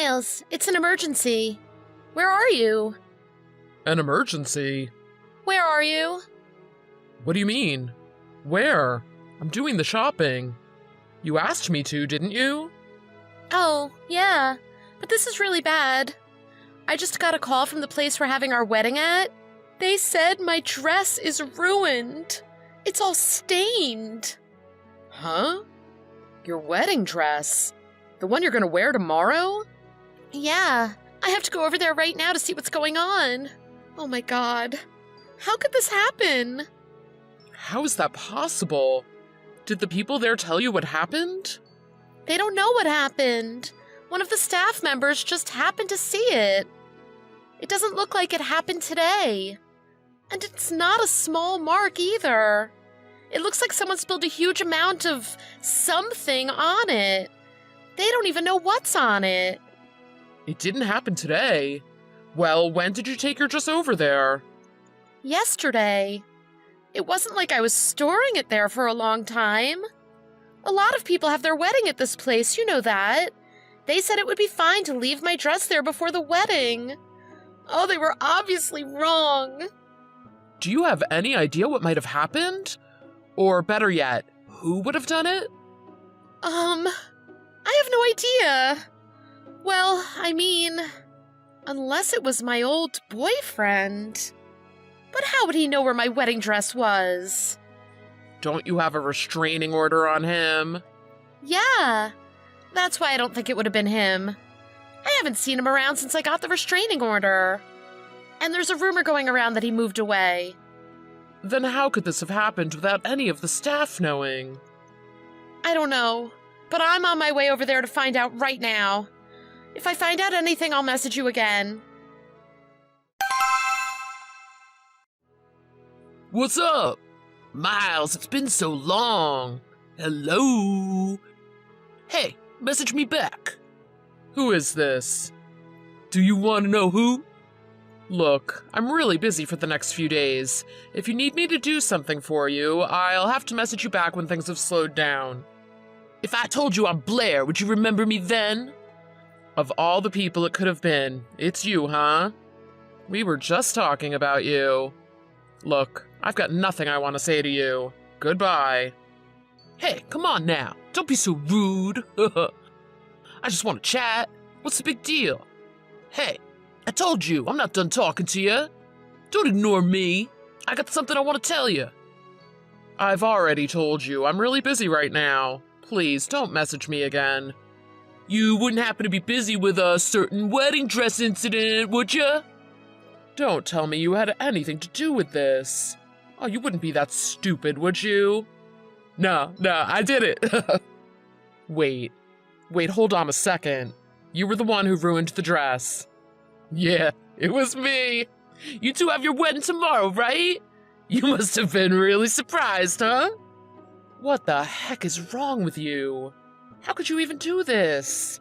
Miles, it's an emergency. Where are you? An emergency? Where are you? What do you mean? Where? I'm doing the shopping. You asked me to, didn't you? Oh, yeah. But this is really bad. I just got a call from the place we're having our wedding at. They said my dress is ruined. It's all stained. Huh? Your wedding dress? The one you're gonna wear tomorrow? Yeah. I have to go over there right now to see what's going on. Oh my god. How could this happen? How is that possible? Did the people there tell you what happened? They don't know what happened. One of the staff members just happened to see it. It doesn't look like it happened today. And it's not a small mark either. It looks like someone spilled a huge amount of something on it. They don't even know what's on it. It didn't happen today. Well, when did you take your dress over there? Yesterday. It wasn't like I was storing it there for a long time. A lot of people have their wedding at this place, you know that. They said it would be fine to leave my dress there before the wedding. Oh, they were obviously wrong. Do you have any idea what might have happened? Or better yet, who would have done it? I have no idea. Well, I mean, unless it was my old boyfriend. But how would he know where my wedding dress was? Don't you have a restraining order on him? Yeah, that's why I don't think it would have been him. I haven't seen him around since I got the restraining order. And there's a rumor going around that he moved away. Then how could this have happened without any of the staff knowing? I don't know, but I'm on my way over there to find out right now. If I find out anything, I'll message you again. What's up? Miles, it's been so long. Hello? Hey, message me back. Who is this? Do you want to know who? Look, I'm really busy for the next few days. If you need me to do something for you, I'll have to message you back when things have slowed down. If I told you I'm Blair, would you remember me then? Of all the people it could have been, it's you, huh? We were just talking about you. Look, I've got nothing I want to say to you. Goodbye. Hey, come on now. Don't be so rude. I just want to chat. What's the big deal? Hey, I told you, I'm not done talking to you. Don't ignore me. I got something I want to tell you. I've already told you, I'm really busy right now. Please, don't message me again. You wouldn't happen to be busy with a certain wedding dress incident, would you? Don't tell me you had anything to do with this. Oh, you wouldn't be that stupid, would you? No, I did it. Wait, hold on a second. You were the one who ruined the dress. Yeah, it was me. You two have your wedding tomorrow, right? You must have been really surprised, huh? What the heck is wrong with you? How could you even do this?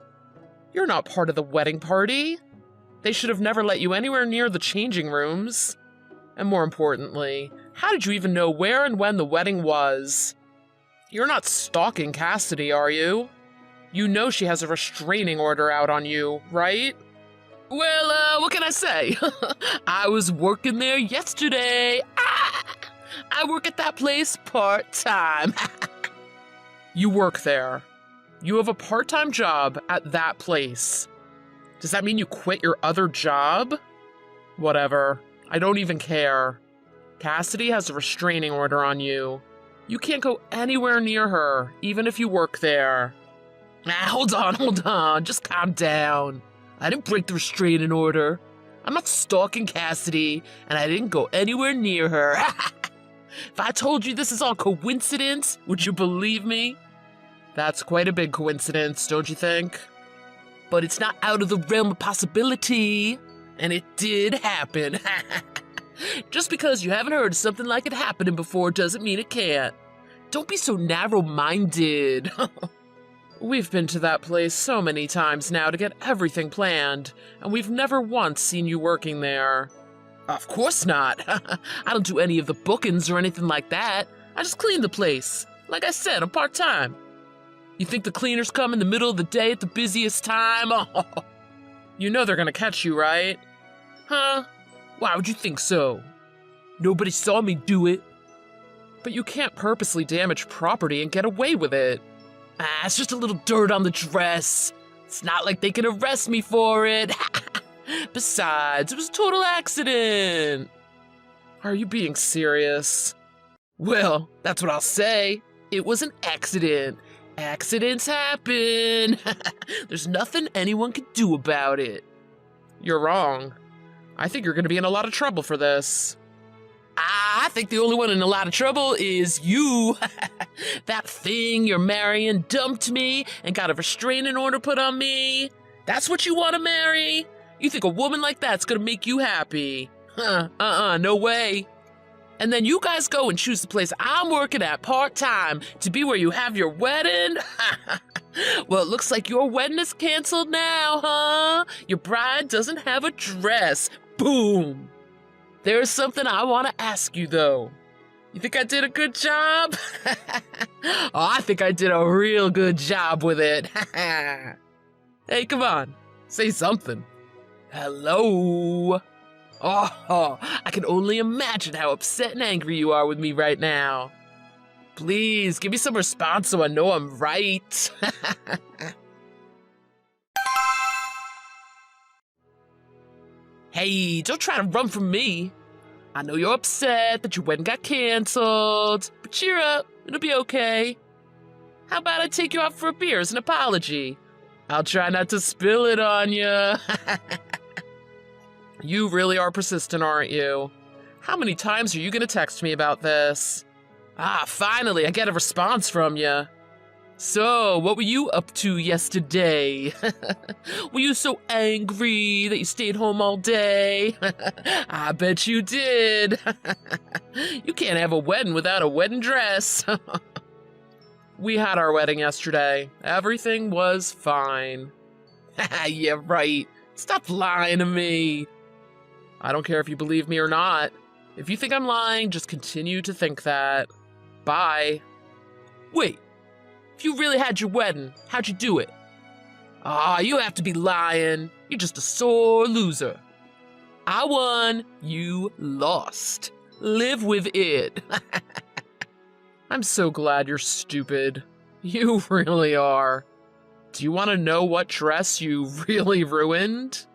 You're not part of the wedding party. They should have never let you anywhere near the changing rooms. And more importantly, how did you even know where and when the wedding was? You're not stalking Cassidy, are you? You know she has a restraining order out on you, right? Well, what can I say? I was working there yesterday. I work at that place part-time. You work there. You have a part-time job at that place. Does that mean you quit your other job? Whatever. I don't even care. Cassidy has a restraining order on you. You can't go anywhere near her, even if you work there. Hold on. Just calm down. I didn't break the restraining order. I'm not stalking Cassidy, and I didn't go anywhere near her. If I told you this is all coincidence, would you believe me? That's quite a big coincidence, don't you think? But it's not out of the realm of possibility, and it did happen. Just because you haven't heard of something like it happening before doesn't mean it can't. Don't be so narrow-minded. We've been to that place so many times now to get everything planned, and we've never once seen you working there. Of course not. I don't do any of the bookings or anything like that. I just clean the place. Like I said, I'm part-time. You think the cleaners come in the middle of the day at the busiest time? Oh, You know they're gonna catch you, right? Huh? Why would you think so? Nobody saw me do it. But you can't purposely damage property and get away with it. Ah, it's just a little dirt on the dress. It's not like they can arrest me for it. Besides, it was a total accident. Are you being serious? Well, that's what I'll say. It was an accident. Accidents happen. There's nothing anyone can do about it. You're wrong. I think you're gonna be in a lot of trouble for this. I think the only one in a lot of trouble is you. That thing you're marrying dumped me and got a restraining order put on me. That's what you want to marry? You think a woman like that's gonna make you happy? No way. And then you guys go and choose the place I'm working at part-time to be where you have your wedding? Well, it looks like your wedding is canceled now, huh? Your bride doesn't have a dress. Boom. There's something I want to ask you, though. You think I did a good job? Oh, I think I did a real good job with it. Hey, come on. Say something. Hello? Oh, I can only imagine how upset and angry you are with me right now. Please, give me some response so I know I'm right. Hey, don't try to run from me. I know you're upset that your wedding got canceled, but cheer up, it'll be okay. How about I take you out for a beer as an apology? I'll try not to spill it on you. You really are persistent, aren't you? How many times are you gonna text me about this? Ah, finally, I get a response from you. So, what were you up to yesterday? Were you so angry that you stayed home all day? I bet you did. You can't have a wedding without a wedding dress. We had our wedding yesterday. Everything was fine. Yeah, right. Stop lying to me. I don't care if you believe me or not. If you think I'm lying, just continue to think that. Bye. Wait. If you really had your wedding, how'd you do it? Ah, you have to be lying. You're just a sore loser. I won, you lost. Live with it. I'm so glad you're stupid. You really are. Do you want to know what dress you really ruined?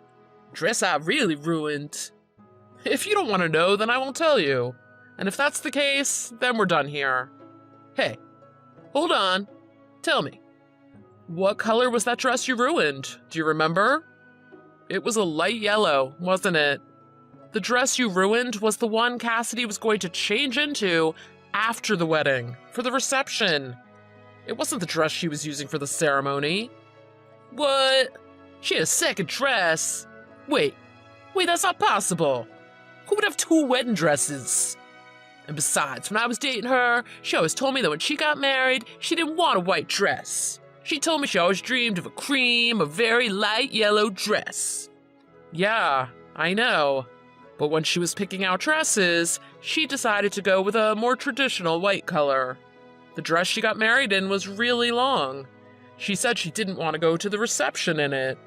Dress I really ruined? If you don't want to know, then I won't tell you. And if that's the case, then we're done here. Hey, hold on. Tell me, what color was that dress you ruined? Do you remember? It was a light yellow, wasn't it? The dress you ruined was the one Cassidy was going to change into after the wedding, for the reception. It wasn't the dress she was using for the ceremony. What? She had a second dress? Wait, that's not possible. Who would have two wedding dresses? And besides, when I was dating her, she always told me that when she got married, she didn't want a white dress. She told me she always dreamed of a very light yellow dress. Yeah, I know. But when she was picking out dresses, she decided to go with a more traditional white color. The dress she got married in was really long. She said she didn't want to go to the reception in it.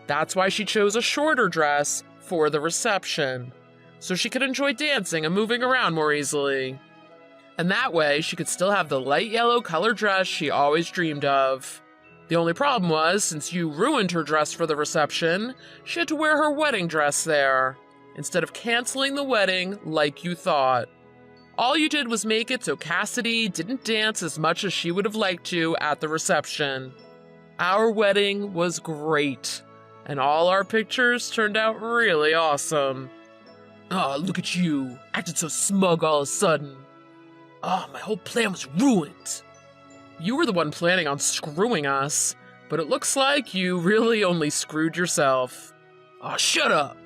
That's why she chose a shorter dress for the reception, so she could enjoy dancing and moving around more easily. And that way, she could still have the light yellow color dress she always dreamed of. The only problem was, since you ruined her dress for the reception, she had to wear her wedding dress there, instead of canceling the wedding like you thought. All you did was make it so Cassidy didn't dance as much as she would have liked to at the reception. Our wedding was great, and all our pictures turned out really awesome. Oh, look at you, acting so smug all of a sudden. Oh, my whole plan was ruined. You were the one planning on screwing us, but it looks like you really only screwed yourself. Oh, shut up.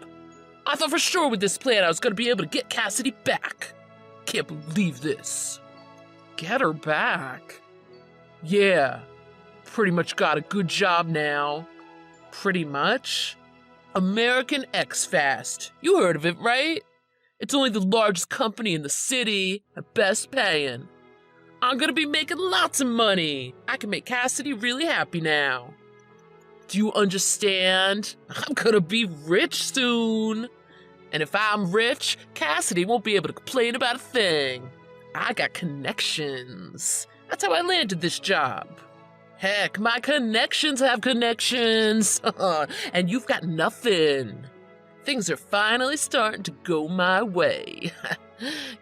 I thought for sure with this plan I was going to be able to get Cassidy back. Can't believe this. Get her back? Yeah, pretty much got a good job now. Pretty much? American X-Fast. You heard of it, right? It's only the largest company in the city and best paying. I'm gonna be making lots of money. I can make Cassidy really happy now. Do you understand? I'm gonna be rich soon. And if I'm rich, Cassidy won't be able to complain about a thing. I got connections. That's how I landed this job. Heck, my connections have connections. And you've got nothing. Things are finally starting to go my way.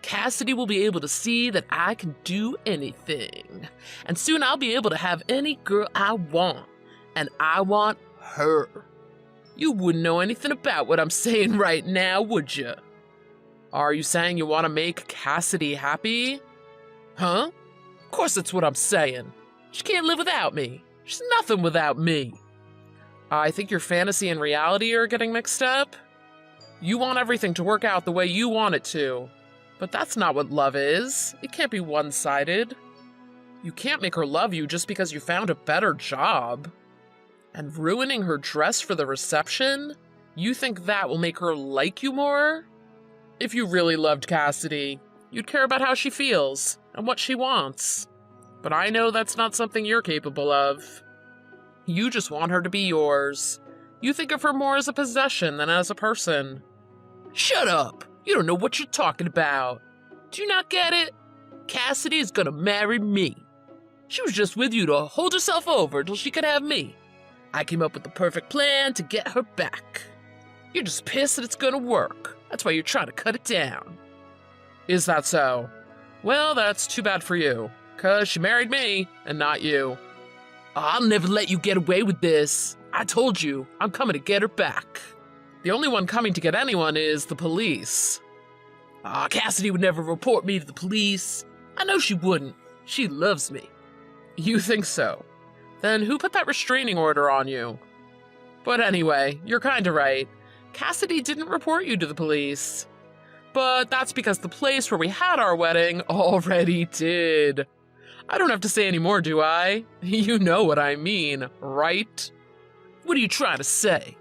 Cassidy will be able to see that I can do anything. And soon I'll be able to have any girl I want. And I want her. You wouldn't know anything about what I'm saying right now, would you? Are you saying you want to make Cassidy happy? Huh? Of course that's what I'm saying. She can't live without me. She's nothing without me. I think your fantasy and reality are getting mixed up. You want everything to work out the way you want it to. But that's not what love is. It can't be one-sided. You can't make her love you just because you found a better job. And ruining her dress for the reception? You think that will make her like you more? If you really loved Cassidy, you'd care about how she feels and what she wants. But I know that's not something you're capable of. You just want her to be yours. You think of her more as a possession than as a person. Shut up! You don't know what you're talking about. Do you not get it? Cassidy is gonna marry me. She was just with you to hold herself over till she could have me. I came up with the perfect plan to get her back. You're just pissed that it's gonna work. That's why you're trying to cut it down. Is that so? Well, that's too bad for you, 'cause she married me and not you. I'll never let you get away with this. I told you, I'm coming to get her back. The only one coming to get anyone is the police. Cassidy would never report me to the police. I know she wouldn't. She loves me. You think so? Then who put that restraining order on you? But anyway, you're kinda right. Cassidy didn't report you to the police. But that's because the place where we had our wedding already did. I don't have to say any more, do I? You know what I mean, right? What are you trying to say?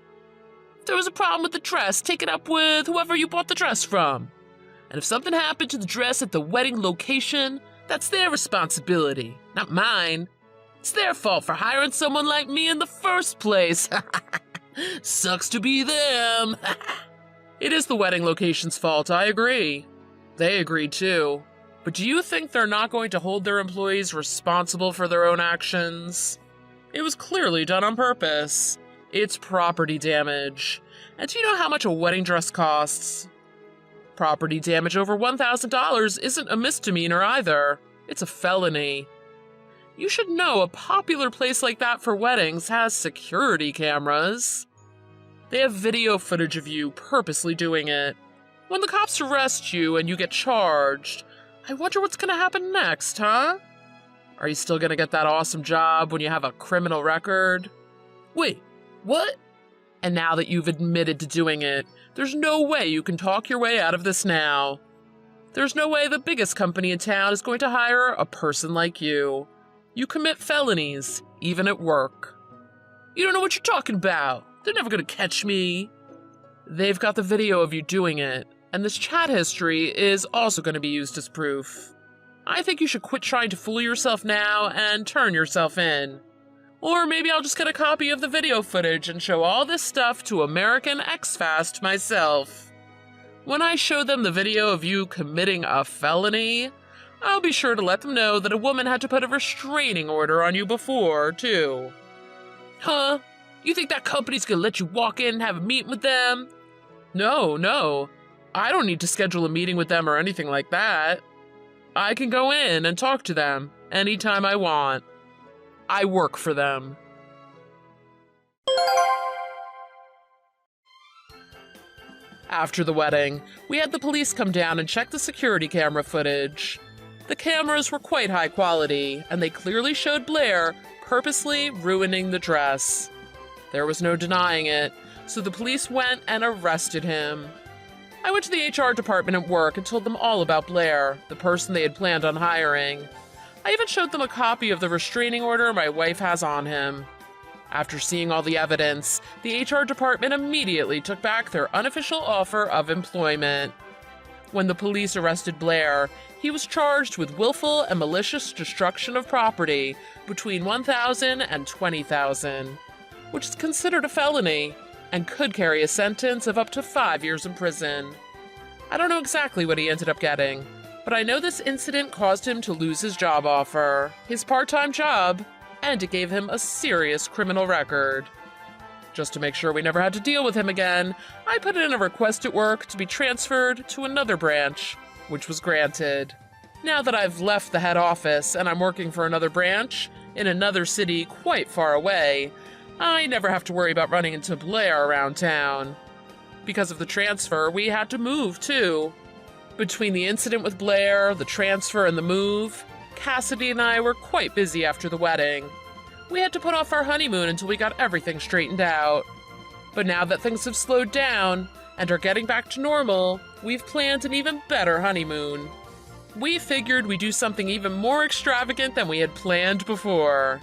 If there was a problem with the dress, take it up with whoever you bought the dress from. And if something happened to the dress at the wedding location, that's their responsibility, not mine. It's their fault for hiring someone like me in the first place. Sucks to be them. It is the wedding location's fault, I agree. They agree too. But do you think they're not going to hold their employees responsible for their own actions? It was clearly done on purpose. It's property damage. And do you know how much a wedding dress costs? Property damage over $1,000 isn't a misdemeanor either. It's a felony. You should know a popular place like that for weddings has security cameras. They have video footage of you purposely doing it. When the cops arrest you and you get charged, I wonder what's gonna happen next, huh? Are you still gonna get that awesome job when you have a criminal record? Wait, what? And now that you've admitted to doing it, there's no way you can talk your way out of this now. There's no way the biggest company in town is going to hire a person like you. You commit felonies, even at work. You don't know what you're talking about. They're never gonna catch me. They've got the video of you doing it, and this chat history is also gonna be used as proof. I think you should quit trying to fool yourself now and turn yourself in. Or maybe I'll just get a copy of the video footage and show all this stuff to American X-Fast myself. When I show them the video of you committing a felony, I'll be sure to let them know that a woman had to put a restraining order on you before, too. Huh? You think that company's gonna let you walk in and have a meeting with them? No. I don't need to schedule a meeting with them or anything like that. I can go in and talk to them anytime I want. I work for them. After the wedding, we had the police come down and check the security camera footage. The cameras were quite high quality, and they clearly showed Blair purposely ruining the dress. There was no denying it, so the police went and arrested him. I went to the HR department at work and told them all about Blair, the person they had planned on hiring. I even showed them a copy of the restraining order my wife has on him. After seeing all the evidence, the HR department immediately took back their unofficial offer of employment. When the police arrested Blair, he was charged with willful and malicious destruction of property between $1,000 and $20,000. which is considered a felony and could carry a sentence of up to 5 years in prison. I don't know exactly what he ended up getting, but I know this incident caused him to lose his job offer, his part-time job, and it gave him a serious criminal record. Just to make sure we never had to deal with him again, I put in a request at work to be transferred to another branch, which was granted. Now that I've left the head office and I'm working for another branch in another city quite far away, I never have to worry about running into Blair around town. Because of the transfer, we had to move too. Between the incident with Blair, the transfer, and the move, Cassidy and I were quite busy after the wedding. We had to put off our honeymoon until we got everything straightened out. But now that things have slowed down and are getting back to normal, we've planned an even better honeymoon. We figured we'd do something even more extravagant than we had planned before.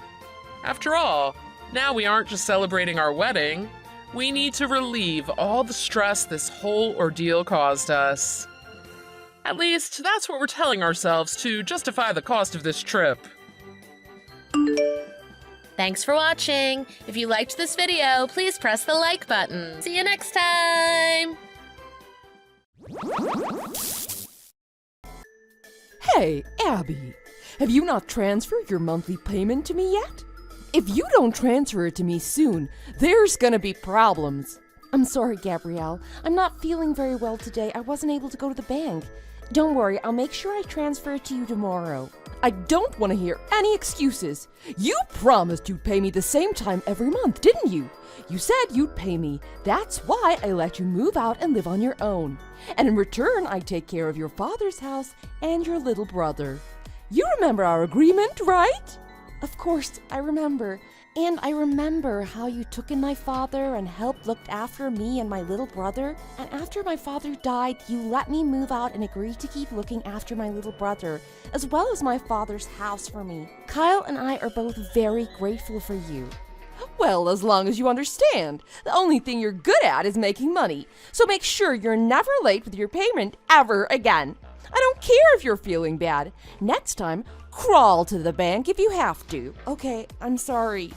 After all, now we aren't just celebrating our wedding, we need to relieve all the stress this whole ordeal caused us. At least, that's what we're telling ourselves to justify the cost of this trip. Thanks for watching. If you liked this video, please press the like button. See you next time! Hey, Abby, have you not transferred your monthly payment to me yet? If you don't transfer it to me soon, there's gonna be problems. I'm sorry, Gabrielle. I'm not feeling very well today. I wasn't able to go to the bank. Don't worry, I'll make sure I transfer it to you tomorrow. I don't want to hear any excuses. You promised you'd pay me the same time every month, didn't you? You said you'd pay me. That's why I let you move out and live on your own. And in return, I take care of your father's house and your little brother. You remember our agreement, right? Of course, I remember. And I remember how you took in my father and helped look after me and my little brother. And after my father died, you let me move out and agreed to keep looking after my little brother, as well as my father's house for me. Kyle and I are both very grateful for you. Well, as long as you understand, the only thing you're good at is making money. So make sure you're never late with your payment ever again. I don't care if you're feeling bad. Next time, crawl to the bank if you have to. Okay, I'm sorry.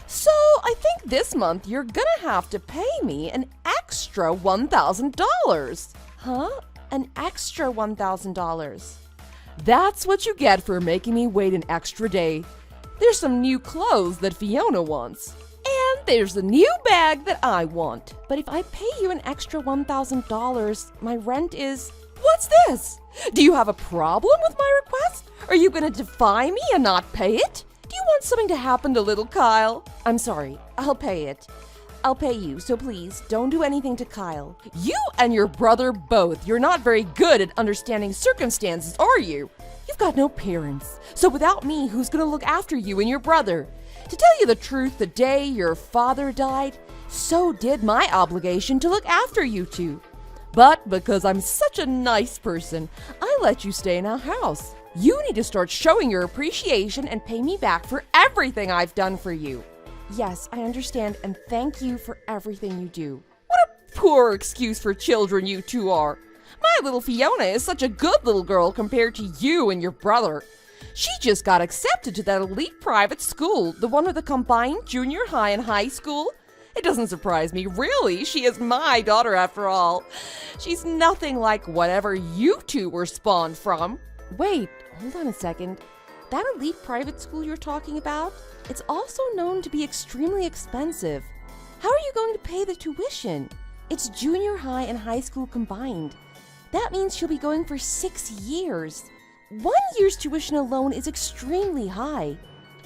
So, I think this month you're gonna have to pay me an extra $1,000. Huh? An extra $1,000. That's what you get for making me wait an extra day. There's some new clothes that Fiona wants. And there's a new bag that I want. But if I pay you an extra $1,000, my rent is... What's this? Do you have a problem with my request? Are you gonna defy me and not pay it? Do you want something to happen to little Kyle? I'm sorry, I'll pay it. I'll pay you, so please, don't do anything to Kyle. You and your brother both, you're not very good at understanding circumstances, are you? You've got no parents, so without me, who's gonna look after you and your brother? To tell you the truth, the day your father died, so did my obligation to look after you two. But because I'm such a nice person, I let you stay in our house. You need to start showing your appreciation and pay me back for everything I've done for you. Yes, I understand, and thank you for everything you do. What a poor excuse for children you two are. My little Fiona is such a good little girl compared to you and your brother. She just got accepted to that elite private school, the one with a combined junior high and high school. It doesn't surprise me, really. She is my daughter after all. She's nothing like whatever you two were spawned from. Wait, hold on a second. That elite private school you're talking about? It's also known to be extremely expensive. How are you going to pay the tuition? It's junior high and high school combined. That means she'll be going for 6 years. 1 year's tuition alone is extremely high.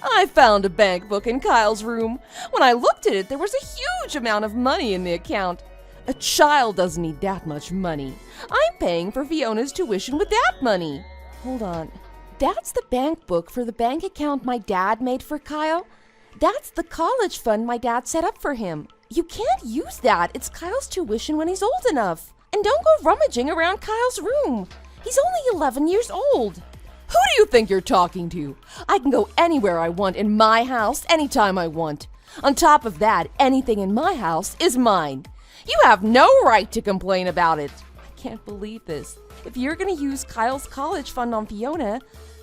I found a bank book in Kyle's room. When I looked at it, there was a huge amount of money in the account. A child doesn't need that much money. I'm paying for Fiona's tuition with that money. Hold on. That's the bank book for the bank account my dad made for Kyle? That's the college fund my dad set up for him. You can't use that. It's Kyle's tuition when he's old enough. And don't go rummaging around Kyle's room. He's only 11 years old. Who do you think you're talking to? I can go anywhere I want in my house anytime I want. On top of that, anything in my house is mine. You have no right to complain about it. I can't believe this. If you're going to use Kyle's college fund on Fiona,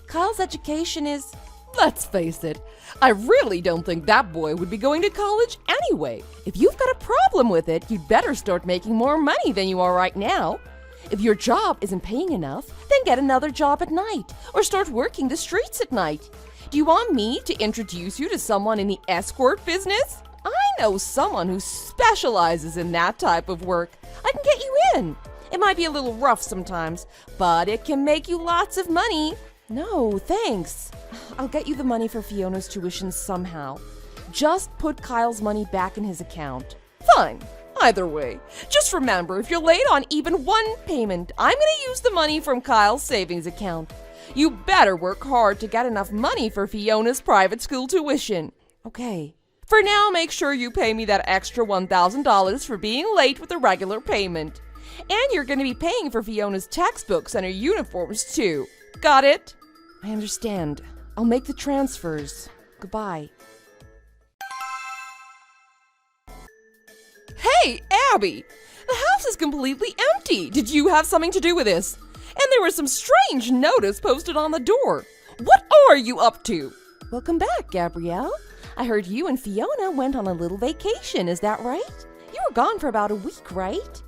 Kyle's education is... Let's face it, I really don't think that boy would be going to college anyway. If you've got a problem with it, you'd better start making more money than you are right now. If your job isn't paying enough, then get another job at night or start working the streets at night. Do you want me to introduce you to someone in the escort business? I know someone who specializes in that type of work. I can get you in. It might be a little rough sometimes, but it can make you lots of money. No, thanks. I'll get you the money for Fiona's tuition somehow. Just put Kyle's money back in his account. Fine. Either way, just remember, if you're late on even one payment, I'm going to use the money from Kyle's savings account. You better work hard to get enough money for Fiona's private school tuition. Okay. For now, make sure you pay me that extra $1,000 for being late with the regular payment. And you're going to be paying for Fiona's textbooks and her uniforms, too. Got it? I understand. I'll make the transfers. Goodbye. Hey, Abby! The house is completely empty. Did you have something to do with this? And there was some strange notice posted on the door. What are you up to? Welcome back, Gabrielle. I heard you and Fiona went on a little vacation, is that right? You were gone for about a week, right?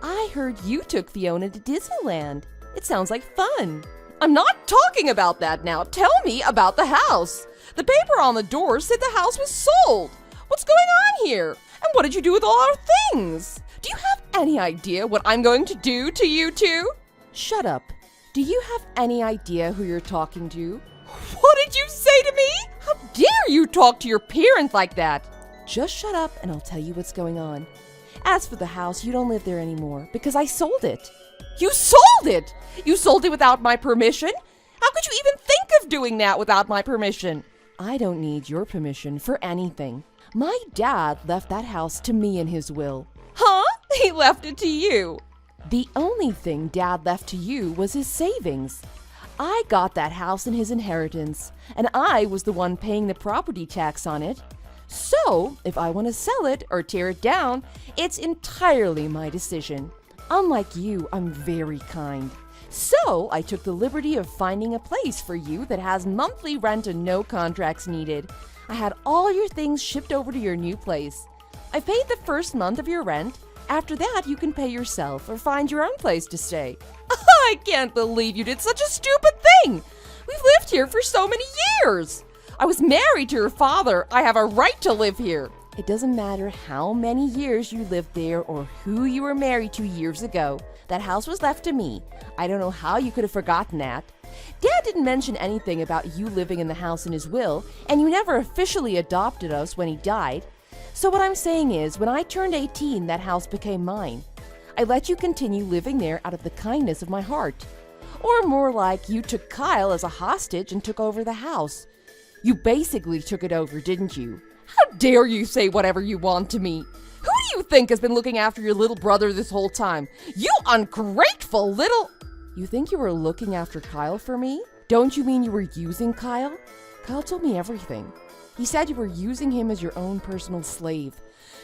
I heard you took Fiona to Disneyland. It sounds like fun. I'm not talking about that now. Tell me about the house. The paper on the door said the house was sold. What's going on here? And what did you do with all our things? Do you have any idea what I'm going to do to you two? Shut up. Do you have any idea who you're talking to? What did you say to me? How dare you talk to your parents like that? Just shut up and I'll tell you what's going on. As for the house, you don't live there anymore because I sold it. You sold it? You sold it without my permission? How could you even think of doing that without my permission? I don't need your permission for anything. My dad left that house to me in his will. Huh? He left it to you. The only thing Dad left to you was his savings. I got that house in his inheritance, and I was the one paying the property tax on it. So, if I want to sell it or tear it down, it's entirely my decision. Unlike you, I'm very kind. So, I took the liberty of finding a place for you that has monthly rent and no contracts needed. I had all your things shipped over to your new place. I paid the first month of your rent. After that, you can pay yourself or find your own place to stay. I can't believe you did such a stupid thing! We've lived here for so many years! I was married to your father. I have a right to live here. It doesn't matter how many years you lived there or who you were married to years ago. That house was left to me. I don't know how you could have forgotten that. Dad didn't mention anything about you living in the house in his will, and you never officially adopted us when he died. So what I'm saying is, when I turned 18, that house became mine. I let you continue living there out of the kindness of my heart. Or more like, you took Kyle as a hostage and took over the house. You basically took it over, didn't you? How dare you say whatever you want to me? Who do you think has been looking after your little brother this whole time? You ungrateful little... You think you were looking after Kyle for me? Don't you mean you were using Kyle? Kyle told me everything. He said you were using him as your own personal slave.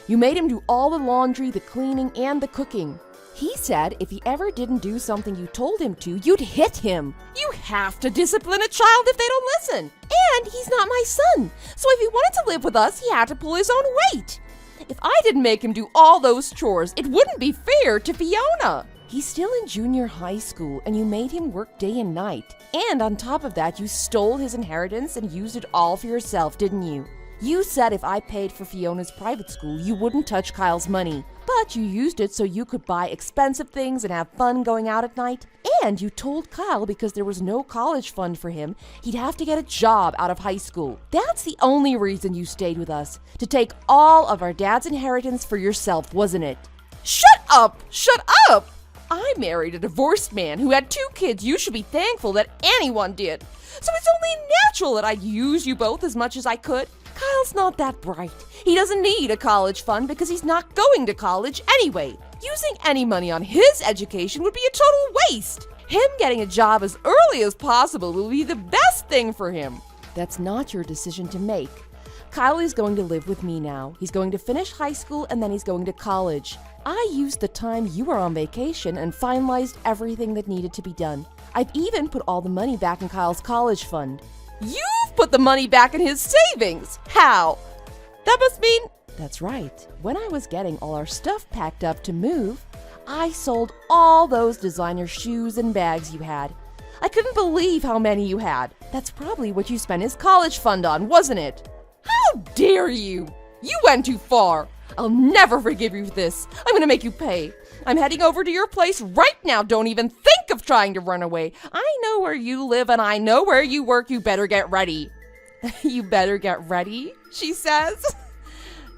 You made him do all the laundry, the cleaning, and the cooking. He said if he ever didn't do something you told him to, you'd hit him. You have to discipline a child if they don't listen. And he's not my son. So if he wanted to live with us, he had to pull his own weight. If I didn't make him do all those chores, it wouldn't be fair to Fiona. He's still in junior high school, and you made him work day and night. And on top of that, you stole his inheritance and used it all for yourself, didn't you? You said if I paid for Fiona's private school, you wouldn't touch Kyle's money. But you used it so you could buy expensive things and have fun going out at night. And you told Kyle because there was no college fund for him, he'd have to get a job out of high school. That's the only reason you stayed with us, to take all of our dad's inheritance for yourself, wasn't it? Shut up! Shut up! I married a divorced man who had 2 kids. You should be thankful that anyone did. So it's only natural that I'd use you both as much as I could. Kyle's not that bright. He doesn't need a college fund because he's not going to college anyway. Using any money on his education would be a total waste. Him getting a job as early as possible will be the best thing for him. That's not your decision to make. Kyle is going to live with me now. He's going to finish high school and then he's going to college. I used the time you were on vacation and finalized everything that needed to be done. I've even put all the money back in Kyle's college fund. You've put the money back in his savings. How? That must mean... That's right. When I was getting all our stuff packed up to move, I sold all those designer shoes and bags you had. I couldn't believe how many you had. That's probably what you spent his college fund on, wasn't it? How dare you! You went too far. I'll never forgive you for this. I'm gonna make you pay. I'm heading over to your place right now. Don't even think of trying to run away. I know where you live and I know where you work. You better get ready. You better get ready, she says.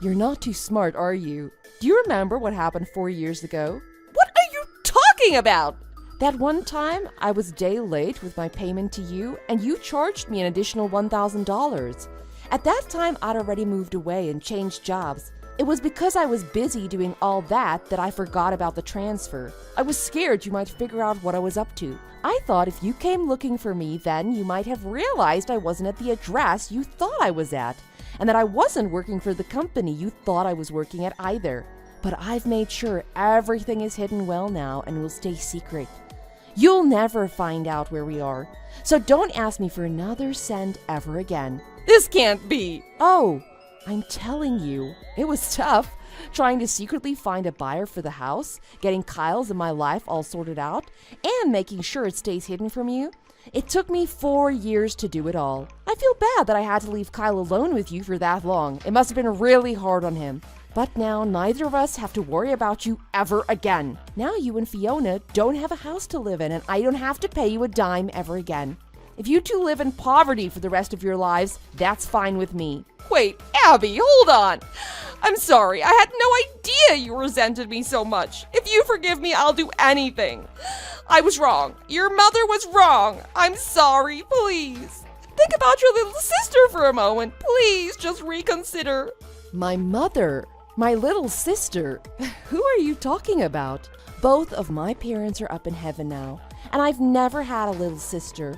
You're not too smart, are you? Do you remember what happened 4 years ago? What are you talking about? That one time I was a day late with my payment to you and you charged me an additional $1,000. At that time, I'd already moved away and changed jobs. It was because I was busy doing all that I forgot about the transfer. I was scared you might figure out what I was up to. I thought if you came looking for me, then you might have realized I wasn't at the address you thought I was at, and that I wasn't working for the company you thought I was working at either. But I've made sure everything is hidden well now and will stay secret. You'll never find out where we are, so don't ask me for another cent ever again. This can't be! Oh, I'm telling you, it was tough, trying to secretly find a buyer for the house, getting Kyle's and my life all sorted out, and making sure it stays hidden from you. It took me 4 years to do it all. I feel bad that I had to leave Kyle alone with you for that long. It must have been really hard on him. But now neither of us have to worry about you ever again. Now you and Fiona don't have a house to live in, and I don't have to pay you a dime ever again. If you two live in poverty for the rest of your lives, that's fine with me. Wait, Abby, hold on. I'm sorry. I had no idea you resented me so much. If you forgive me, I'll do anything. I was wrong. Your mother was wrong. I'm sorry, please. Think about your little sister for a moment. Please, just reconsider. My mother? My little sister? Who are you talking about? Both of my parents are up in heaven now, and I've never had a little sister.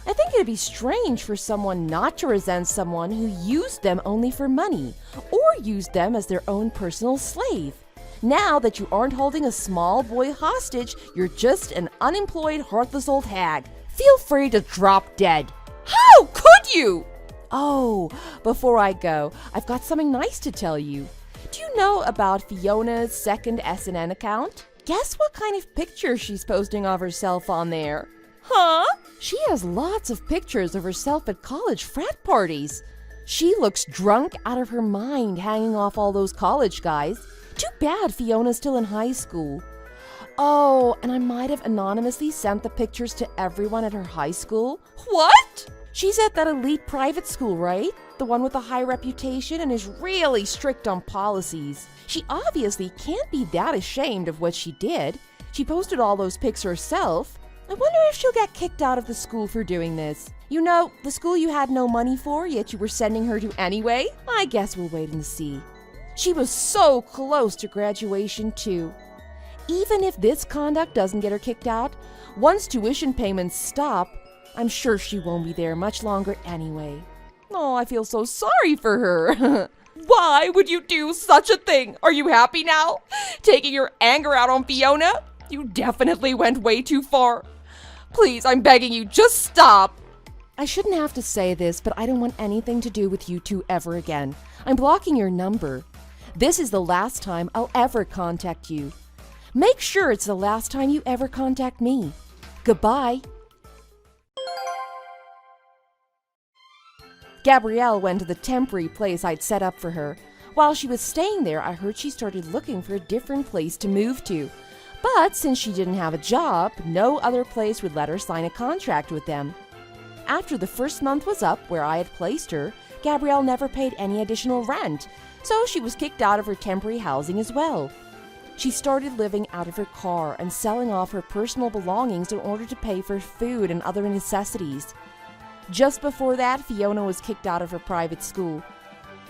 I think it'd be strange for someone not to resent someone who used them only for money, or used them as their own personal slave. Now that you aren't holding a small boy hostage, you're just an unemployed, heartless old hag. Feel free to drop dead. How could you? Oh, before I go, I've got something nice to tell you. Do you know about Fiona's second SNN account? Guess what kind of picture she's posting of herself on there? Huh? She has lots of pictures of herself at college frat parties. She looks drunk out of her mind hanging off all those college guys. Too bad Fiona's still in high school. Oh, and I might have anonymously sent the pictures to everyone at her high school. What? She's at that elite private school, right? The one with a high reputation and is really strict on policies. She obviously can't be that ashamed of what she did. She posted all those pics herself. I wonder if she'll get kicked out of the school for doing this. You know, the school you had no money for, yet you were sending her to anyway? I guess we'll wait and see. She was so close to graduation, too. Even if this conduct doesn't get her kicked out, once tuition payments stop, I'm sure she won't be there much longer anyway. Oh, I feel so sorry for her. Why would you do such a thing? Are you happy now? Taking your anger out on Fiona? You definitely went way too far. Please, I'm begging you, just stop. I shouldn't have to say this, but I don't want anything to do with you two ever again. I'm blocking your number. This is the last time I'll ever contact you. Make sure it's the last time you ever contact me. Goodbye. Gabrielle went to the temporary place I'd set up for her. While she was staying there, I heard she started looking for a different place to move to. But since she didn't have a job, no other place would let her sign a contract with them. After the first month was up where I had placed her, Gabrielle never paid any additional rent, so she was kicked out of her temporary housing as well. She started living out of her car and selling off her personal belongings in order to pay for food and other necessities. Just before that, Fiona was kicked out of her private school.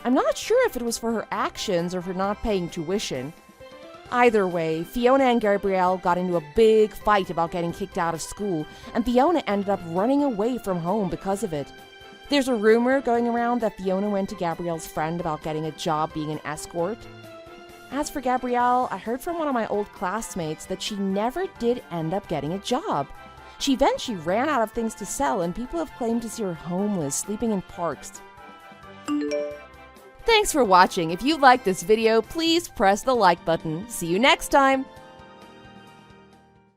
I'm not sure if it was for her actions or for not paying tuition. Either way, Fiona and Gabrielle got into a big fight about getting kicked out of school, and Fiona ended up running away from home because of it. There's a rumor going around that Fiona went to Gabrielle's friend about getting a job being an escort. As for Gabrielle, I heard from one of my old classmates that she never did end up getting a job. She eventually ran out of things to sell, and people have claimed to see her homeless, sleeping in parks. Thanks for watching. If you liked this video, please press the like button. See you next time!